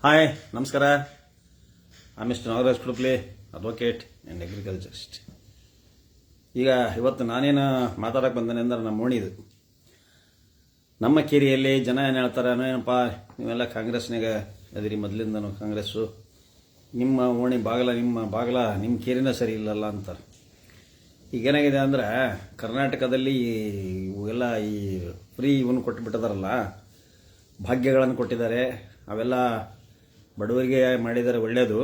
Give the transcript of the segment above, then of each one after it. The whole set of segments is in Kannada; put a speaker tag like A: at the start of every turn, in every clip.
A: ಹಾಯ್ ನಮಸ್ಕಾರ. Mister Nagaraj Kudupli, advocate and agriculturist. ಈಗ ಇವತ್ತು ನಾನೇನು ಮಾತಾಡಕ್ಕೆ ಬಂದೇನೆ ಅಂದ್ರೆ ನಮ್ಮ ಓಣಿದು ನಮ್ಮ ಕೇರಿಯಲ್ಲಿ ಜನ ಏನು ಹೇಳ್ತಾರೆ, ಏನಪ್ಪ ನೀವೆಲ್ಲ ಕಾಂಗ್ರೆಸ್ನಾಗ ಅದಿರಿ, ಮೊದಲಿಂದನೂ ಕಾಂಗ್ರೆಸ್ಸು, ನಿಮ್ಮ ಓಣಿ ನಿಮ್ಮ ಕೇರಿನ ಸರಿ ಇಲ್ಲಲ್ಲ ಅಂತಾರೆ. ಈಗೇನಾಗಿದೆ ಅಂದರೆ ಕರ್ನಾಟಕದಲ್ಲಿ ಇವೆಲ್ಲ ಈ ಫ್ರೀ ಇವನು ಕೊಟ್ಟುಬಿಟ್ಟಿದಾರಲ್ಲ, ಭಾಗ್ಯಗಳನ್ನು ಕೊಟ್ಟಿದ್ದಾರೆ, ಅವೆಲ್ಲ ಬಡವರಿಗೆ ಮಾಡಿದರೆ ಒಳ್ಳೆಯದು.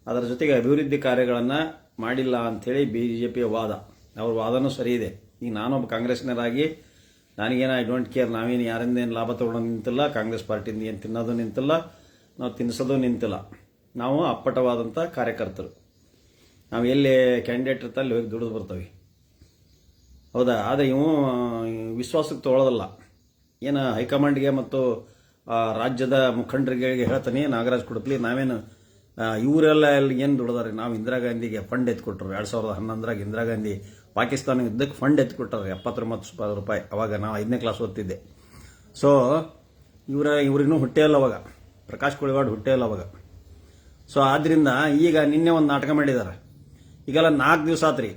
A: ಅದರ ಜೊತೆಗೆ ಅಭಿವೃದ್ಧಿ ಕಾರ್ಯಗಳನ್ನು ಮಾಡಿಲ್ಲ ಅಂಥೇಳಿ BJPಯ ವಾದ. ಅವ್ರ ವಾದನೂ ಸರಿ ಇದೆ. ಈಗ ನಾನೊಬ್ಬ ಕಾಂಗ್ರೆಸ್ನರಾಗಿ ನನಗೇನು ಐ ಡೋಂಟ್ ಕೇರ್, ನಾವೇನು ಯಾರಿಂದ ಏನು ಲಾಭ ತೊಗೊಳೋದು ನಿಂತಿಲ್ಲ, ಕಾಂಗ್ರೆಸ್ ಪಾರ್ಟಿಯಿಂದ ಏನು ತಿನ್ನೋದು ನಿಂತಿಲ್ಲ, ನಾವು ತಿನ್ನಿಸೋದು ನಿಂತಿಲ್ಲ. ನಾವು ಅಪ್ಪಟವಾದಂಥ ಕಾರ್ಯಕರ್ತರು. ನಾವು ಎಲ್ಲಿ ಕ್ಯಾಂಡಿಡೇಟ್ ಇರ್ತಾ ಅಲ್ಲಿ ಹೋಗಿ ದುಡಿದು ಬರ್ತವೆ, ಹೌದಾ. ಆದರೆ ಇವು ವಿಶ್ವಾಸಕ್ಕೆ ತೊಗೊಳ್ಳೋದಲ್ಲ. ಏನು ಹೈಕಮಾಂಡ್ಗೆ ಮತ್ತು ರಾಜ್ಯದ ಮುಖಂಡರಿಗೆ ಹೇಳ್ತಾನೆ, ನಾಗರಾಜ್ ಕುಡುಪ್ಲಿ, ನಾವೇನು ಇವರೆಲ್ಲ ಎಲ್ಲಿ ಏನು ದುಡಿದಾರೆ, ನಾವು ಇಂದಿರಾ ಗಾಂಧಿಗೆ ಫಂಡ್ ಎತ್ಕೊಟ್ರು 2011 ಇಂದಿರಾ ಗಾಂಧಿ ಪಾಕಿಸ್ತಾನ ಯುದ್ಧಕ್ಕೆ ಫಂಡ್ ಎತ್ಕೊಟ್ಟಾರೆ ₹79 ಅವಾಗ ನಾವು 5ನೇ ಕ್ಲಾಸ್ ಓದ್ತಿದ್ದೆ. ಸೊ ಇವ್ರಿನ್ನೂ ಹುಟ್ಟೇ ಇಲ್ಲ ಅವಾಗ, ಪ್ರಕಾಶ್ ಕೋಳಿವಾಡ್ ಹುಟ್ಟೇ ಇಲ್ಲ ಅವಾಗ. ಸೊ ಆದ್ದರಿಂದ ಈಗ ನಿನ್ನೆ ಒಂದು ನಾಟಕ ಮಾಡಿದ್ದಾರೆ. ಈಗೆಲ್ಲ 4 ದಿವಸ ಆತ್ರಿ,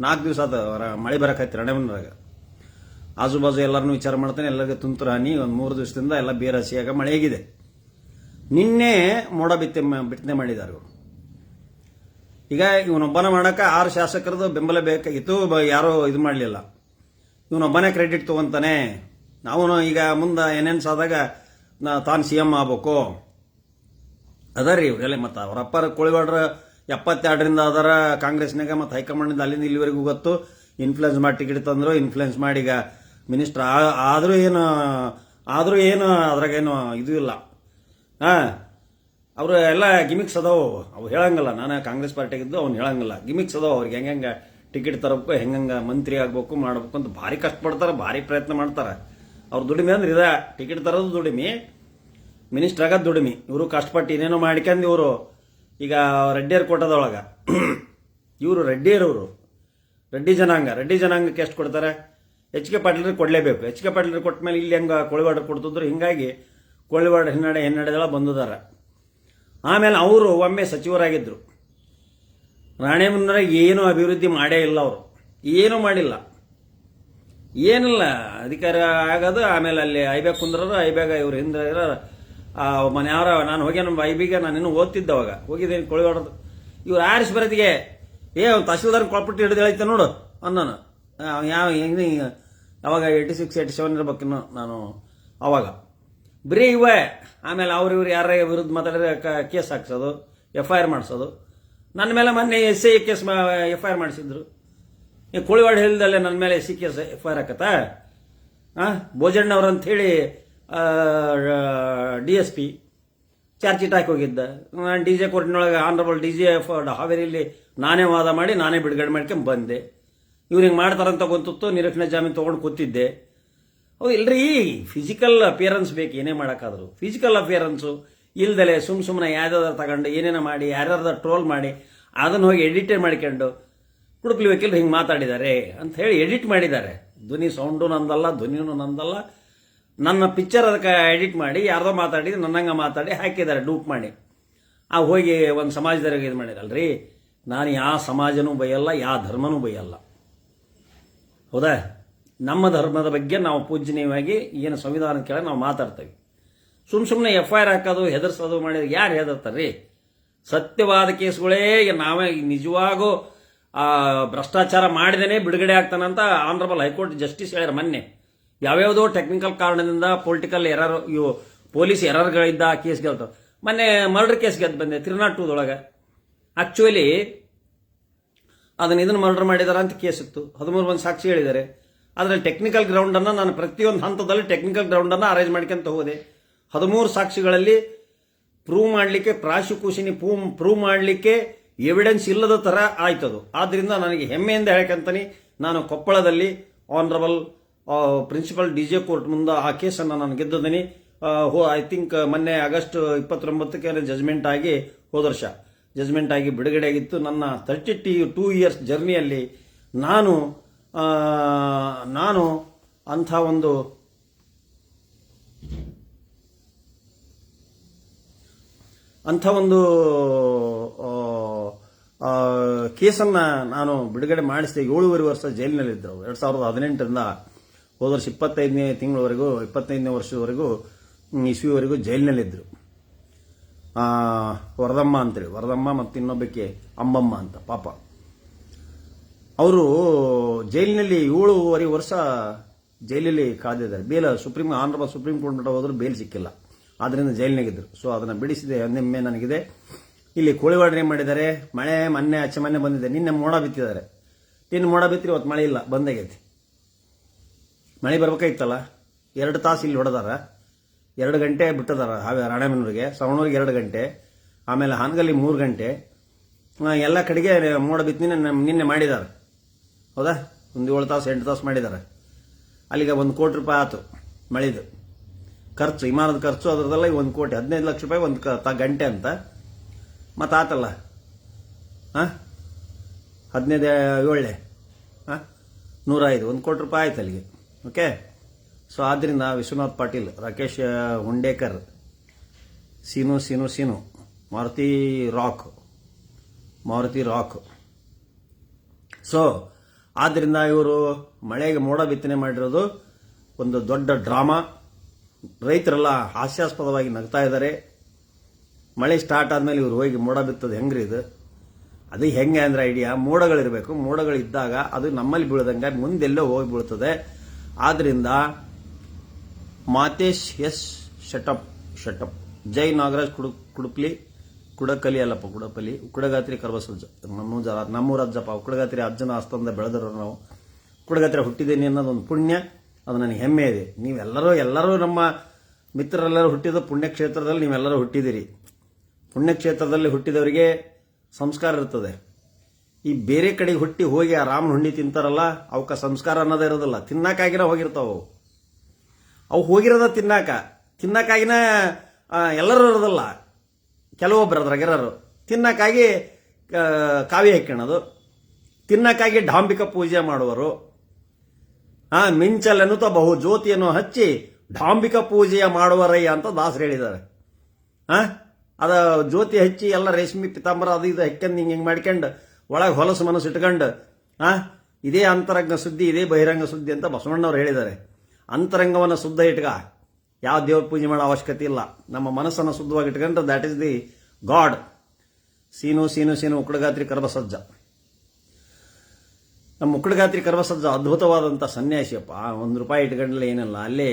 A: 4 ದಿವಸ ಆತ ಮಳೆ ಬರಕತ್ತಿ ರಣೆಬಂದ್ರಾಗ. ಆಜು ಬಾಜು ಎಲ್ಲರನ್ನೂ ವಿಚಾರ ಮಾಡ್ತಾನೆ, ಎಲ್ಲರಿಗೆ ತುಂತುರು ಹಾನಿ. ಒಂದು 3 ದಿವಸದಿಂದ ಎಲ್ಲ ಬೇರಸಿಯಾಗ ಮಳೆ ಆಗಿದೆ. ನಿನ್ನೆ ಮೋಡ ಬಿತ್ತನೆ ಮಾಡಿದ್ದಾರೆ ಇವರು. ಈಗ ಇವನೊಬ್ಬನ ಮಾಡೋಕೆ 6 ಶಾಸಕರದು ಬೆಂಬಲ ಬೇಕಾಗಿತ್ತು, ಯಾರೂ ಇದು ಮಾಡಲಿಲ್ಲ. ಇವನೊಬ್ಬನೇ ಕ್ರೆಡಿಟ್ ತೊಗೊಂತಾನೆ. ನಾವು ಈಗ ಮುಂದೆ ಏನೇನು ಸಾದಾಗ ತಾನು CM ಆಗ್ಬೇಕು ಅದರಿ ಇವರೆಲ್ಲ. ಮತ್ತು ಅವರಪ್ಪರ ಕೋಳಿವಾಡ್ರ 72ರಿಂದ ಅದರ ಕಾಂಗ್ರೆಸ್ನಾಗ, ಮತ್ತು ಹೈಕಮಾಂಡಿಂದ ಅಲ್ಲಿಂದ ಇಲ್ಲಿವರೆಗೂ ಗೊತ್ತು. ಇನ್ಫ್ಲುಯೆನ್ಸ್ ಮಾಡಿ ಟಿಕೆಟ್ ತಂದ್ರು, ಇನ್ಫ್ಲುಯೆನ್ಸ್ ಮಾಡಿ ಈಗ ಮಿನಿಸ್ಟರ್ ಆದರೂ ಏನು ಅದ್ರಾಗೇನು ಇದು ಇಲ್ಲ. ಅವರು ಎಲ್ಲ ಗಿಮಿಕ್ಸ್ ಅದಾವು, ಅವು ಹೇಳಂಗಿಲ್ಲ. ನಾನು ಕಾಂಗ್ರೆಸ್ ಪಾರ್ಟಿಗಿದ್ದು ಅವ್ನು ಹೇಳಂಗಿಲ್ಲ, ಗಿಮಿಕ್ಸ್ ಅದಾವು. ಅವ್ರಿಗೆ ಹೆಂಗೆ ಟಿಕೆಟ್ ತರಬೇಕು, ಹೆಂಗೆ ಮಂತ್ರಿ ಆಗಬೇಕು ಮಾಡಬೇಕು ಅಂತ ಭಾರಿ ಕಷ್ಟಪಡ್ತಾರೆ, ಭಾರಿ ಪ್ರಯತ್ನ ಮಾಡ್ತಾರೆ. ಅವ್ರ ದುಡಿಮೆ ಅಂದ್ರೆ ಇದೆ, ಟಿಕೆಟ್ ತರೋದು ದುಡಿಮೆ, ಮಿನಿಸ್ಟರ್ ಆಗೋದು ದುಡಿಮೆ. ಇವರು ಕಷ್ಟಪಟ್ಟು ಏನೇನೋ ಮಾಡ್ಕೊಂಡು ಇವರು ಈಗ ರೆಡ್ಡಿಯರ್ ಕೋಟದೊಳಗೆ ಇವರು ರೆಡ್ಡಿಯರವರು ರೆಡ್ಡಿ ಜನಾಂಗಕ್ಕೆ ಎಷ್ಟು ಕೊಡ್ತಾರೆ? HK ಪಾಟೀಲ್ರಿಗೆ ಕೊಡಲೇಬೇಕು. HK ಪಾಟೀಲ್ರಿಗೆ ಕೊಟ್ಟ ಮೇಲೆ ಇಲ್ಲಿ ಹೆಂಗೆ ಕೋಳಿವಾಡ್ರಿಗೆ ಕೊಡ್ತಿದ್ರು, ಹಿಂಗಾಗಿ ಕೋಳಿವಾಡ ಹಿನ್ನಡೆದಳ ಬಂದಿದ್ದಾರೆ. ಆಮೇಲೆ ಅವರು ಒಮ್ಮೆ ಸಚಿವರಾಗಿದ್ದರು. ರಾಣೆಬೆನ್ನೂರಾಗ ಏನೂ ಅಭಿವೃದ್ಧಿ ಮಾಡೇ ಇಲ್ಲ, ಅವರು ಏನೂ ಮಾಡಿಲ್ಲ, ಏನಿಲ್ಲ. ಅಧಿಕಾರ ಆಗೋದು, ಆಮೇಲೆ ಅಲ್ಲಿ ಐಬ್ಯಾಗ ಕುಂದ್ರರು, ಐಬ್ಯಾಗ ಇವ್ರು ಹಿಂದೆ ಮನೆಯವರ. ನಾನು ಹೋಗಿ ನಮ್ಮ ಐಬಿಗೆ ನಾನು ಇನ್ನೂ ಓದ್ತಿದ್ದವಾಗ ಹೋಗಿದ್ದೀನಿ ಕೋಳಿವಾಡದು. ಇವ್ರು ಆರಿಸಿ ಬರೋದಿಗೆ ಒಂದು ತಹಶೀಲ್ದಾರ್ ಕೊಳ್ಪಟ್ಟು ಹಿಡಿದು ಹೇಳ್ತೆ ನೋಡು ಅನ್ನೋನು. ಅವಾಗ 86, 87 ಇರ್ಬೇಕಿನ್ನು ನಾನು ಅವಾಗ. ಬರೀ ಇವೇ. ಆಮೇಲೆ ಇವ್ರು ಯಾರ ವಿರುದ್ಧ ಮಾತಾಡಿದ್ರೆ ಕೇಸ್ ಹಾಕ್ಸೋದು, FIR ಮಾಡಿಸೋದು. ನನ್ನ ಮೇಲೆ ಮೊನ್ನೆ SI ಕೇಸ್ FIR ಮಾಡಿಸಿದ್ರು. ಈ ಕೋಳಿವಾಡ ಹೇಳಿದಲ್ಲೇ ನನ್ನ ಮೇಲೆ SC ಕೇಸ್ FIR ಹಾಕತ್ತಾ? ಭೋಜಣ್ಣವ್ರು ಅಂಥೇಳಿ DSP ಚಾರ್ಜ್ ಶೀಟ್ ಹಾಕಿ ಹೋಗಿದ್ದ. ನಾನು DJ ಕೋರ್ಟ್ನೊಳಗೆ ಆನರಬಲ್ DG ಹಾವೇರಿಯಲ್ಲಿ ನಾನೇ ವಾದ ಮಾಡಿ ನಾನೇ ಬಿಡುಗಡೆ ಮಾಡ್ಕೊಂಡು ಬಂದೆ. ಇವ್ರು ಹಿಂಗೆ ಮಾಡ್ತಾರಂತ ಗೊತ್ತಿತ್ತು, ನಿರೀಕ್ಷಣೆ ಜಾಮೀನು ತೊಗೊಂಡು ಕೂತಿದ್ದೆ. ಹೌದು ಇಲ್ರಿ, ಫಿಸಿಕಲ್ ಅಪಿಯರೆನ್ಸ್ ಬೇಕು ಏನೇ ಮಾಡೋಕ್ಕಾದ್ರು. ಫಿಸಿಕಲ್ ಅಪಿಯರೆನ್ಸು ಇಲ್ದಲೆ ಸುಮ್ಮನೆ ಯಾವ್ದಾದ್ರು ತಗೊಂಡು ಏನೇನೋ ಮಾಡಿ ಯಾರ್ಯಾರ್ದಾರು ಟ್ರೋಲ್ ಮಾಡಿ ಅದನ್ನು ಹೋಗಿ ಎಡಿಟೇ ಮಾಡ್ಕೊಂಡು ಕುಡುಪ್ಲಿ ವಕೀಲರು ಹಿಂಗೆ ಮಾತಾಡಿದ್ದಾರೆ ಅಂತ ಹೇಳಿ ಎಡಿಟ್ ಮಾಡಿದ್ದಾರೆ. ಧ್ವನಿ ಸೌಂಡು ನಂದಲ್ಲ, ಧ್ವನಿನೂ ನಂದಲ್ಲ. ನನ್ನ ಪಿಕ್ಚರ್ ಅದಕ್ಕೆ ಎಡಿಟ್ ಮಾಡಿ ಯಾರ್ದೋ ಮಾತಾಡಿ ನನ್ನಂಗೆ ಮಾತಾಡಿ ಹಾಕಿದ್ದಾರೆ, ಡೂಪ್ ಮಾಡಿ. ಹೋಗಿ ಒಂದು ಸಮಾಜದವ್ರಿಗೆ ಇದು ಮಾಡಿರಲ್ರಿ. ನಾನು ಯಾವ ಸಮಾಜನೂ ಬೈಯಲ್ಲ, ಯಾವ ಧರ್ಮನೂ ಬೈಯಲ್ಲ, ಹೌದಾ. ನಮ್ಮ ಧರ್ಮದ ಬಗ್ಗೆ ನಾವು ಪೂಜ್ಯನೀಯವಾಗಿ ಏನು ಸಂವಿಧಾನ ಕೆಳಗೆ ನಾವು ಮಾತಾಡ್ತೇವೆ. ಸುಮ್ಮನೆ FIR ಹಾಕೋದು, ಹೆದರ್ಸೋದು ಮಾಡಿದ್ರೆ ಯಾರು ಹೆದರ್ತಾರ್ರಿ? ಸತ್ಯವಾದ ಕೇಸ್ಗಳೇ ನಾವೇ ನಿಜವಾಗೂ ಭ್ರಷ್ಟಾಚಾರ ಮಾಡಿದೇನೆ ಬಿಡುಗಡೆ ಆಗ್ತಾನಂತ ಆನರಬಲ್ ಹೈಕೋರ್ಟ್ ಜಸ್ಟಿಸ್ ಹೇಳ್ಯಾರ ಮೊನ್ನೆ. ಯಾವ್ಯಾವುದೋ ಟೆಕ್ನಿಕಲ್ ಕಾರಣದಿಂದ ಪೊಲಿಟಿಕಲ್ ಎರರ್, ಇವು ಪೊಲೀಸ್ ಎರರ್ಗಳಿದ್ದ ಕೇಸ್ ಗೆಲ್ತಾವ. ಮೊನ್ನೆ ಮರ್ಡರ್ ಕೇಸ್ ಗೆದ್ದು ಬಂದೆ 302 ಆಕ್ಚುಲಿ ಇದನ್ನು ಮರ್ಡರ್ ಮಾಡಿದಾರ ಅಂತ ಕೇಸ್ ಇತ್ತು. 13 ಮಂದಿ ಸಾಕ್ಷಿ ಹೇಳಿದ್ದಾರೆ. ಅದರಲ್ಲಿ ಟೆಕ್ನಿಕಲ್ ಗ್ರೌಂಡನ್ನು ನಾನು ಪ್ರತಿಯೊಂದು ಹಂತದಲ್ಲಿ ಟೆಕ್ನಿಕಲ್ ಗ್ರೌಂಡನ್ನು ಅರೇಂಜ್ ಮಾಡ್ಕೊಂತ ಹೋದೆ. 13 ಸಾಕ್ಷಿಗಳಲ್ಲಿ ಪ್ರೂವ್ ಮಾಡಲಿಕ್ಕೆ, ಪ್ರಾಸಿಕ್ಯೂಷನ್ ಪ್ರೂವ್ ಮಾಡಲಿಕ್ಕೆ ಎವಿಡೆನ್ಸ್ ಇಲ್ಲದ ಥರ ಆಯ್ತದು. ಆದ್ದರಿಂದ ನನಗೆ ಹೆಮ್ಮೆಯಿಂದ ಹೇಳ್ಕೊಂತೀನಿ, ನಾನು ಕೊಪ್ಪಳದಲ್ಲಿ ಆನರಬಲ್ ಪ್ರಿನ್ಸಿಪಲ್ DJ ಕೋರ್ಟ್ ಮುಂದೆ ಆ ಕೇಸನ್ನು ನಾನು ಗೆದ್ದಿದ್ದೀನಿ. ಐ ಥಿಂಕ್ ಮೊನ್ನೆ ಆಗಸ್ಟ್ 29ಕ್ಕೆ ಜಜ್ಮೆಂಟ್ ಆಗಿ, ಹೋದ ವರ್ಷ ಜಜ್ಮೆಂಟ್ ಆಗಿ ಬಿಡುಗಡೆ ಆಗಿತ್ತು. ನನ್ನ 32 ಇಯರ್ಸ್ ಜರ್ನಿಯಲ್ಲಿ ನಾನು ಅಂಥ ಒಂದು ಅಂಥ ಒಂದು ಕೇಸನ್ನು ನಾನು ಬಿಡುಗಡೆ ಮಾಡಿಸಿದೆ. 7.5 ವರ್ಷ ಜೈಲಿನಲ್ಲಿದ್ದರು. 2018ರಿಂದ ಹೋದ ವರ್ಷ 25ನೇ ವರ್ಷದವರೆಗೂ ಇಸ್ವಿವರೆಗೂ ಜೈಲಿನಲ್ಲಿದ್ದರು. ವರದಮ್ಮ ಅಂತೇಳಿ, ವರದಮ್ಮ ಮತ್ತು ಇನ್ನೊಬ್ಬಕ್ಕೆ ಅಂಬಮ್ಮ ಅಂತ ಪಾಪ. ಅವರು ಜೈಲಿನಲ್ಲಿ 7.5 ವರ್ಷ ಜೈಲಲ್ಲಿ ಕಾದಿದ್ದಾರೆ. ಬೇಲ್ ಆನರಬಲ್ ಸುಪ್ರೀಂ ಕೋರ್ಟ್ ಮಟ್ಟ ಹೋದ್ರು ಬೇಲ್ ಸಿಕ್ಕಿಲ್ಲ, ಆದ್ದರಿಂದ ಜೈಲಿನಾಗಿದ್ದರು. ಸೊ ಅದನ್ನು ಬಿಡಿಸಿದೆ, ಹೆಮ್ಮೆ ನನಗಿದೆ. ಇಲ್ಲಿ ಕೋಳಿವಾಡ ಏನು ಮಾಡಿದ್ದಾರೆ, ಮಳೆ ಮೊನ್ನೆ ಮೊನ್ನೆ ಬಂದಿದೆ. ನಿನ್ನೆ ಮೋಡ ಬಿತ್ತಿದ್ದಾರೆ. ನಿನ್ನೆ ಮೋಡ ಬಿತ್ತಿರಿ, ಇವತ್ತು ಮಳೆ ಇಲ್ಲ, ಬಂದಾಗೈತಿ. ಮಳೆ ಬರ್ಬೇಕಾಗಿತ್ತಲ್ಲ. 2 ತಾಸು ಇಲ್ಲಿ ಹೊಡೆದಾರ, 2 ಗಂಟೆ ಬಿಟ್ಟದಾರ. ರಾಣೆಬೆನ್ನೂರಿಗೆ, ಸವಣೂರಿಗೆ 2 ಗಂಟೆ, ಆಮೇಲೆ ಹಾನಗಲ್ಲಿ 3 ಗಂಟೆ. ಎಲ್ಲ ಕಡೆಗೆ ಮೋಡ ಬಿತ್ತಿ ನಿನ್ನೆ ಮಾಡಿದ್ದಾರೆ. ಹೌದಾ, ಒಂದು 7 ತಾಸು 8 ತಾಸು ಮಾಡಿದ್ದಾರೆ. ಅಲ್ಲಿಗೆ 1 ಕೋಟಿ ರೂಪಾಯಿ ಆಯ್ತು ಮಳೆದು ಖರ್ಚು, ವಿಮಾನದ ಖರ್ಚು ಅದರದೆಲ್ಲ 1 ಕೋಟಿ 15 ಲಕ್ಷ ರೂಪಾಯಿ ಒಂದು ಗಂಟೆ ಅಂತ. ಮತ್ತು ಆತಲ್ಲ 15 7 105 1 ಕೋಟಿ ರೂಪಾಯಿ ಆಯ್ತು ಅಲ್ಲಿಗೆ. ಓಕೆ. ಸೊ ಆದ್ದರಿಂದ ವಿಶ್ವನಾಥ್ ಪಾಟೀಲ್, ರಾಕೇಶ್ ಹುಂಡೇಕರ್, ಸೀನು ಮಾರುತಿ ರಾಕ್. ಸೊ ಆದ್ದರಿಂದ ಇವರು ಮಳೆಗೆ ಮೋಡ ಬಿತ್ತನೆ ಮಾಡಿರೋದು ಒಂದು ದೊಡ್ಡ ಡ್ರಾಮಾ. ರೈತರೆಲ್ಲ ಹಾಸ್ಯಾಸ್ಪದವಾಗಿ ನಗ್ತಾ ಇದ್ದಾರೆ. ಮಳೆ ಸ್ಟಾರ್ಟ್ ಆದಮೇಲೆ ಇವರು ಹೋಗಿ ಮೋಡ ಬಿತ್ತೋದು ಹೆಂಗ್ರಿ ಇದು? ಅದು ಹೆಂಗೆ ಅಂದ್ರೆ ಐಡಿಯಾ, ಮೋಡಗಳಿರಬೇಕು. ಮೋಡಗಳಿದ್ದಾಗ ಅದು ನಮ್ಮಲ್ಲಿ ಬೀಳದಂಗೆ ಮುಂದೆಲ್ಲೋ ಹೋಗಿ ಬೀಳ್ತದೆ. ಆದ್ದರಿಂದ ಮಾತೇಶ್ ಎಸ್ ಶಟಪ್ ಜೈ ನಾಗರಾಜ್ ಕುಡಗಾತ್ರಿ ಕರ್ಬಸಜ್ಜ ನಮ್ಮೂರಜ್ಜಪ್ಪ. ಕುಡಗಾತ್ರಿ ಅಜ್ಜನ ಆಸ್ತಂದ ಬೆಳೆದರು ನಾವು. ಕುಡಗಾತ್ರಿ ಹುಟ್ಟಿದ್ದೇನೆ ಅನ್ನೋದೊಂದು ಪುಣ್ಯ, ಅದು ನನಗೆ ಹೆಮ್ಮೆ ಇದೆ. ನೀವೆಲ್ಲರೂ ನಮ್ಮ ಮಿತ್ರರೆಲ್ಲರೂ ಹುಟ್ಟಿದ ಪುಣ್ಯಕ್ಷೇತ್ರದಲ್ಲಿ ನೀವೆಲ್ಲರೂ ಹುಟ್ಟಿದಿರಿ. ಪುಣ್ಯಕ್ಷೇತ್ರದಲ್ಲಿ ಹುಟ್ಟಿದವರಿಗೆ ಸಂಸ್ಕಾರ ಇರ್ತದೆ. ಈ ಬೇರೆ ಕಡೆಗೆ ಹುಟ್ಟಿ ಹೋಗಿ ಆ ರಾಮನ ಹುಂಡಿ ತಿಂತಾರಲ್ಲ, ಅವಕ್ಕೆ ಸಂಸ್ಕಾರ ಅನ್ನೋದೇ ಇರೋದಿಲ್ಲ. ತಿನ್ನಕ್ಕಾಗಿನ ಹೋಗಿರ್ತಾವ ಅವು ಹೋಗಿರೋದ ತಿನ್ನಕ್ಕಾಗಿನ ಎಲ್ಲರೂ ಇರೋದಿಲ್ಲ. ಕೆಲವೊಬ್ಬರು ಅದ್ರಾಗಿರೋರು ತಿನ್ನಕ್ಕಾಗಿ ಕಾವಿ ಹಾಕ್ಕೊಳ್ಳೋದು, ತಿನ್ನಕ್ಕಾಗಿ ಡಾಂಬಿಕ ಪೂಜೆ ಮಾಡುವರು. ಮಿಂಚಲೆನ್ನುತ್ತ ಬಹು ಜ್ಯೋತಿಯನ್ನು ಹಚ್ಚಿ ಡಾಂಬಿಕ ಪೂಜೆಯ ಮಾಡುವರಯ್ಯ ಅಂತ ದಾಸರು ಹೇಳಿದ್ದಾರೆ. ಅದ ಜ್ಯೋತಿ ಹಚ್ಚಿ ಎಲ್ಲ ರೇಷ್ಮೆ ಪಿತಾಂಬರ ಅದು ಇದು ಹೆಕ್ಕಂದು ಹಿಂಗೆ ಮಾಡ್ಕೊಂಡು ಒಳಗೆ ಹೊಲಸು ಮನಸ್ಸು ಇಟ್ಕೊಂಡು ಇದೇ ಅಂತರಂಗ ಸುದ್ದಿ, ಇದೇ ಬಹಿರಂಗ ಸುದ್ದಿ ಅಂತ ಬಸವಣ್ಣವ್ರು ಹೇಳಿದ್ದಾರೆ. ಅಂತರಂಗವನ್ನು ಶುದ್ಧ ಇಟ್ಕ, ಯಾವ ದೇವ್ರ ಪೂಜೆ ಮಾಡೋ ಅವಶ್ಯಕತೆ ಇಲ್ಲ. ನಮ್ಮ ಮನಸ್ಸನ್ನು ಶುದ್ಧವಾಗಿ ಇಟ್ಕೊಂಡ್ರೆ ದ್ಯಾಟ್ ಇಸ್ ದಿ ಗಾಡ್. ಸೀನು ಉಕ್ಕಡಗಾತ್ರಿ ಕರ್ಬಸಜ್ಜ. ನಮ್ಮ ಉಕ್ಕಡಗಾತ್ರಿ ಕರ್ಬಸಜ್ಜ ಅದ್ಭುತವಾದಂಥ ಸನ್ಯಾಸಿಯಪ್ಪ. 1 ರೂಪಾಯಿ ಇಟ್ಕೊಂಡ್ಲೆ ಏನಲ್ಲ, ಅಲ್ಲೇ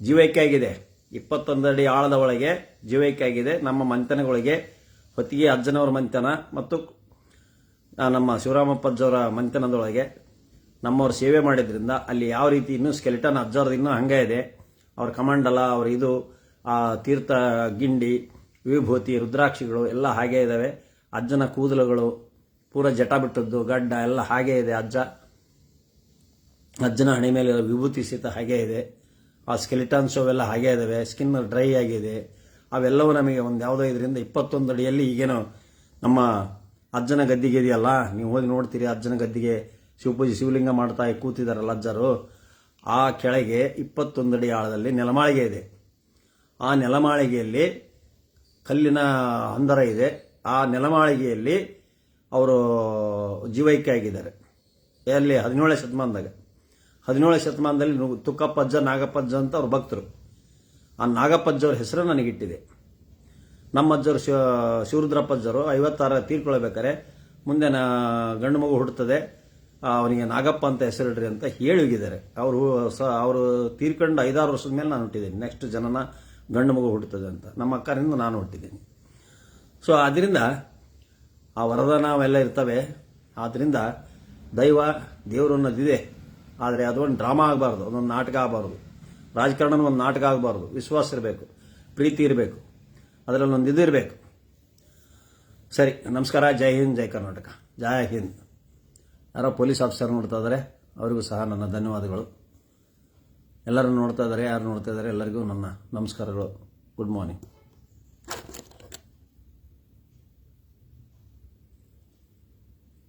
A: ಜೀವೈಕ್ಯ ಆಗಿದೆ. 21 ಅಡಿ ಆಳದ ಒಳಗೆ ಜೀವೈಕ್ಯ ಆಗಿದೆ. ನಮ್ಮ ಮಂಥನಗಳಿಗೆ ಹೊತ್ತಿಗೆ ಅಜ್ಜನವರ ಮಂಥನ ಮತ್ತು ನಮ್ಮ ಶಿವರಾಮಪ್ಪಜ್ಜವರ ಮಂಥನದೊಳಗೆ ನಮ್ಮವ್ರ ಸೇವೆ ಮಾಡಿದ್ರಿಂದ ಅಲ್ಲಿ ಯಾವ ರೀತಿ ಇನ್ನೂ ಸ್ಕೆಲಿಟನ್ ಅಜ್ಜವ್ರದ್ದು ಇನ್ನೂ ಹಂಗೆ ಇದೆ. ಅವ್ರ ಕಮಂಡಲ, ಅವ್ರ ಇದು ತೀರ್ಥ ಗಿಂಡಿ, ವಿಭೂತಿ, ರುದ್ರಾಕ್ಷಿಗಳು ಎಲ್ಲ ಹಾಗೇ ಇದ್ದಾವೆ. ಅಜ್ಜನ ಕೂದಲುಗಳು ಪೂರ ಜಟ ಬಿಟ್ಟದ್ದು, ಗಡ್ಡ ಎಲ್ಲ ಹಾಗೇ ಇದೆ. ಅಜ್ಜನ ಹಣೆ ಮೇಲೆ ವಿಭೂತಿ ಸಹಿತ ಹಾಗೇ ಇದೆ. ಆ ಸ್ಕೆಲಿಟನ್ಸ್ ಅವೆಲ್ಲ ಹಾಗೇ ಇದ್ದಾವೆ. ಸ್ಕಿನ್ ಡ್ರೈ ಆಗಿದೆ. ಅವೆಲ್ಲವೂ ನಮಗೆ ಒಂದು ಯಾವುದೋ ಇದರಿಂದ 21 ಅಡಿಯಲ್ಲಿ ಈಗೇನೋ ನಮ್ಮ ಅಜ್ಜನ ಗದ್ದಿಗೆ ಇದೆಯಲ್ಲ, ನೀವು ಹೋಗಿ ನೋಡ್ತೀರಿ. ಅಜ್ಜನ ಗದ್ದಿಗೆ ಶಿವಪೂಜೆ ಶಿವಲಿಂಗ ಮಾಡ್ತಾ ಕೂತಿದಾರಲ್ಲ ಅಜ್ಜರು, ಆ ಕೆಳಗೆ 21 ಅಡಿ ಆಳದಲ್ಲಿ ನೆಲಮಾಳಿಗೆ ಇದೆ. ಆ ನೆಲಮಾಳಿಗೆಯಲ್ಲಿ ಕಲ್ಲಿನ ಹಂದರ ಇದೆ. ಆ ನೆಲಮಾಳಿಗೆಯಲ್ಲಿ ಅವರು ಜೀವೈಕ್ಯ ಆಗಿದ್ದಾರೆ. ಎಲ್ಲಿ 17ನೇ ಶತಮಾನದಾಗ. 17ನೇ ಶತಮಾನದಲ್ಲಿ ತುಕ್ಕಪ್ಪಜ್ಜ, ನಾಗಪ್ಪಜ್ಜ ಅಂತ ಅವ್ರ ಭಕ್ತರು. ಆ ನಾಗಪ್ಪಜ್ಜವ್ರ ಹೆಸರು ನನಗಿಟ್ಟಿದೆ. ನಮ್ಮ ಅಜ್ಜರು ಶಿವರುದ್ರಪ್ಪಜ್ಜರು 56 ತೀರ್ಕೊಳ್ಬೇಕಾರೆ ಮುಂದೆ ಗಂಡು ಮಗು ಹುಟ್ಟುತ್ತದೆ, ಅವನಿಗೆ ನಾಗಪ್ಪ ಅಂತ ಹೆಸರಿಡ್ರಿ ಅಂತ ಹೇಳಿದ್ದಾರೆ. ಅವರು ತೀರ್ಕೊಂಡು 5-6 ವರ್ಷದ ಮೇಲೆ ನಾನು ಹುಟ್ಟಿದ್ದೀನಿ. ನೆಕ್ಸ್ಟ್ ಜನನ ಗಂಡು ಮಗು ಹುಟ್ಟುತ್ತದೆ ಅಂತ ನಮ್ಮ ಅಕ್ಕರಿಂದ ನಾನು ಹುಟ್ಟಿದ್ದೀನಿ. ಸೊ ಅದರಿಂದ ಆ ವರದಾನ ಅವೆಲ್ಲ ಇರ್ತವೆ. ಆದ್ದರಿಂದ ದೇವರು ಅನ್ನೋದಿದೆ. ಆದರೆ ಅದೊಂದು ಡ್ರಾಮಾ ಆಗಬಾರ್ದು, ಅದೊಂದು ನಾಟಕ ಆಗಬಾರ್ದು. ರಾಜಕಾರಣ ಒಂದು ನಾಟಕ ಆಗಬಾರ್ದು. ವಿಶ್ವಾಸ ಇರಬೇಕು, ಪ್ರೀತಿ ಇರಬೇಕು, ಅದರಲ್ಲಿ ಒಂದು ಇದು ಇರಬೇಕು. ಸರಿ, ನಮಸ್ಕಾರ. ಜೈ ಹಿಂದ್, ಜೈ ಕರ್ನಾಟಕ, ಜೈ ಹಿಂದ್. ಯಾರೋ ಪೊಲೀಸ್ ಆಫೀಸರ್ ನೋಡ್ತಾ ಇದ್ದಾರೆ, ಅವರಿಗೂ ಸಹ ನನ್ನ ಧನ್ಯವಾದಗಳು. ಎಲ್ಲರೂ ನೋಡ್ತಾ ಇದ್ದಾರೆ, ಯಾರು ನೋಡ್ತಾ ಇದ್ದಾರೆ ಎಲ್ಲರಿಗೂ ನನ್ನ ನಮಸ್ಕಾರಗಳು. Good morning.